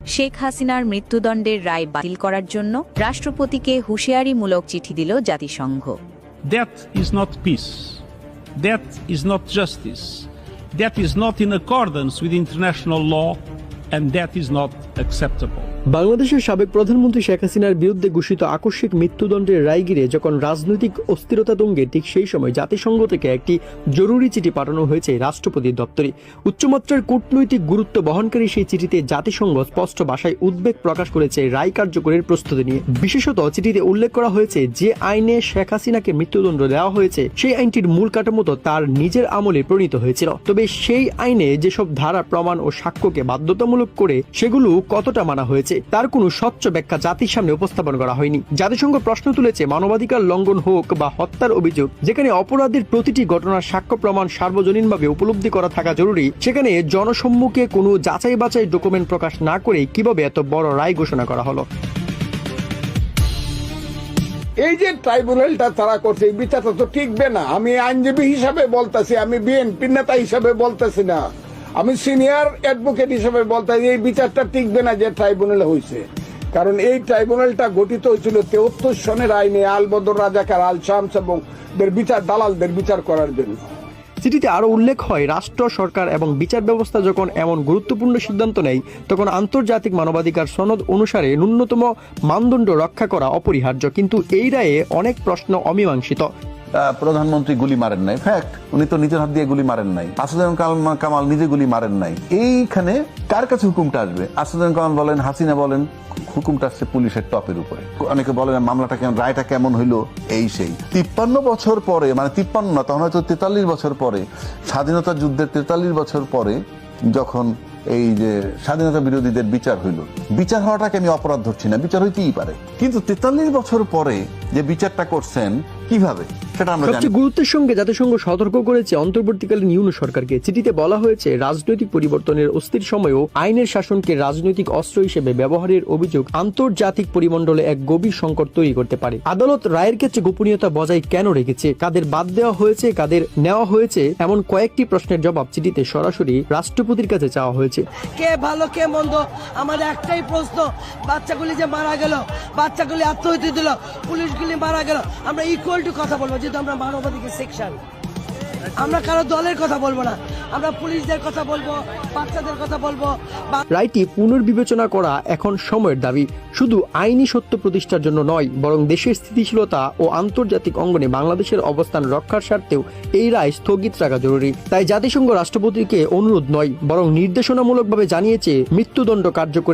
শেখ হাসিনার মৃত্যুদণ্ডের রায় বাতিল করার জন্য রাষ্ট্রপতিকে হুঁশিয়ারিমূলক চিঠি দিল জাতিসংঘ। That is not peace. That is not justice. That is not in accordance with international law, and that is not acceptable. বাংলাদেশের সাবেক প্রধানমন্ত্রী শেখ হাসিনার বিরুদ্ধে ঘোষিত আকস্মিক মৃত্যুদণ্ডের রায় ঘিরে যখন রাজনৈতিক অস্থিরতা তুঙ্গে, ঠিক সেই সময় জাতিসংঘ থেকে একটি জরুরি চিঠি পাঠানো হয়েছে রাষ্ট্রপতির দপ্তরে। উচ্চমাত্রার কূটনৈতিক গুরুত্ব বহনকারী সেই চিঠিতে জাতিসংঘ স্পষ্ট ভাষায় উদ্বেগ প্রকাশ করেছে রায় কার্যকরের প্রস্তুতি নিয়ে। বিশেষত চিঠিতে উল্লেখ করা হয়েছে, যে আইনে শেখ হাসিনাকে মৃত্যুদণ্ড দেওয়া হয়েছে সেই আইনটির মূল কাঠামো তার নিজের আমলে প্রণীত হয়েছিল। তবে সেই আইনে যেসব ধারা, প্রমাণ ও সাক্ষ্যকে বাধ্যতামূলক করে সেগুলো কতটা মানা হয়েছে তার কোনো স্বচ্ছ ব্যাখ্যা জাতির সামনে উপস্থাপন করা হয়নি। জাতিসংঘ প্রশ্ন তুলেছে, মানবাধিকার লঙ্ঘন হোক বা হত্যার অভিযোগ, যেখানে অপরাধের প্রতিটি ঘটনার সাক্ষ্য প্রমাণ সার্বজনীনভাবে উপলব্ধি করা থাকা জরুরি, সেখানে জনসম্মুখে কোনো যাচাই বাছাই ডকুমেন্ট প্রকাশ না করে কিভাবে এত বড় রায় ঘোষণা করা হলো? এই যে ট্রাইব্যুনালটা তারা করছে, এই বিচারটা তো টিকবে না। আমি আইনজীবী হিসাবে বলতেছি, আমি বিএনপি নেতা হিসাবে বলতেছি না, আমি সিনিয়র অ্যাডভোকেট হিসেবে বলতেছি, এই বিচারটা টিকবে না যে ট্রাইব্যুনাল হয়েছে। কারণ এই ট্রাইব্যুনালটা গঠিত হয়েছিল 73 সনের আইনে আলবদর রাজাকার, আল শামস এবং দালালদের বিচার করার জন্য। চিঠিতে আরো উল্লেখ হয়, রাষ্ট্র, সরকার এবং বিচার ব্যবস্থা যখন এমন গুরুত্বপূর্ণ সিদ্ধান্ত নেয় তখন আন্তর্জাতিক মানবাধিকার সনদ অনুসারে ন্যূনতম মানদণ্ড রক্ষা করা অপরিহার্য। কিন্তু এই রায়ে অনেক প্রশ্ন অমীমাংসিত। প্রধানমন্ত্রী গুলি মারেন নাই, ফ্যাক্ট, উনি তো নিজের হাত দিয়ে গুলি মারেন নাই। আসাদুজ্জামান কামাল নিজে গুলি মারেন নাই। এইখানে কার কাছে হুকুমটা আসবে? আসাদুজ্জামান কামাল বলেন, হাসিনা বলেন, হুকুমটা আসছে পুলিশের টপের উপরে। অনেকে বলেন মামলাটা কেমন, রায়টা কেমন হইলো, এই সেই 53 বছর পরে, মানে 53 না, তখন হয়তো 43 বছর পরে, স্বাধীনতা যুদ্ধের 43 বছর পরে যখন এই যে স্বাধীনতা বিরোধীদের বিচার হইল, বিচার হওয়াটাকে আমি অপরাধ ধরছি না, বিচার হইতেই পারে, কিন্তু 43 বছর পরে যে বিচারটা করছেন কিভাবে সেটা আমরা জানি। সবচেয়ে গুরুত্বের সঙ্গে জাতিসংঘ সতর্ক করেছে অন্তর্বর্তীকালীন ইউনূস সরকারকে। চিঠিতে বলা হয়েছে, রাজনৈতিক পরিবর্তনের অস্থির সময়েও আইনের শাসনকে রাজনৈতিক অস্ত্র হিসেবে ব্যবহারের অভিযোগ আন্তর্জাতিক পরিমণ্ডলে এক গভীর সংকট তৈরি করতে পারে। আদালত রায়ের ক্ষেত্রে গোপনীয়তা বজায় কেন রেখেছে, কাদের বাদ দেওয়া হয়েছে, কাদের নেওয়া হয়েছে, এমন কয়েকটি প্রশ্নের জবাব চিঠিতে সরাসরি রাষ্ট্রপতির কাছে চাওয়া হয়েছে। কে ভালো কে মন্দ, আমাদের একটাই প্রশ্ন, বাচ্চাগুলি যে মারা গেল, বাচ্চাগুলি আত্মহত্যা দিল, পুলিশগুলি মারা গেল, আমরা ইকুয়াল টু কথা বলবো, যেহেতু আমরা মানবাধিকার সেকশন, আমরা কারো দলের কথা বলবো না, আমরা পুলিশদের কথা বলবো, বাচ্চাদের কথা বলবো। রায়টি পুনর্বিবেচনা করা এখন সময়ের দাবি, শুধু আইনি সত্য প্রতিষ্ঠার জন্য নয়, বরং দেশের স্থিতিশীলতা ও আন্তর্জাতিক অঙ্গনে বাংলাদেশের অবস্থান রক্ষার স্বার্থেও এই রায় স্থগিত রাখা জরুরি। তাই জাতিসংঘ রাষ্ট্রপতিকে অনুরোধ নয়, বরং নির্দেশনামূলকভাবে জানিয়েছে মৃত্যুদণ্ড কার্যকরী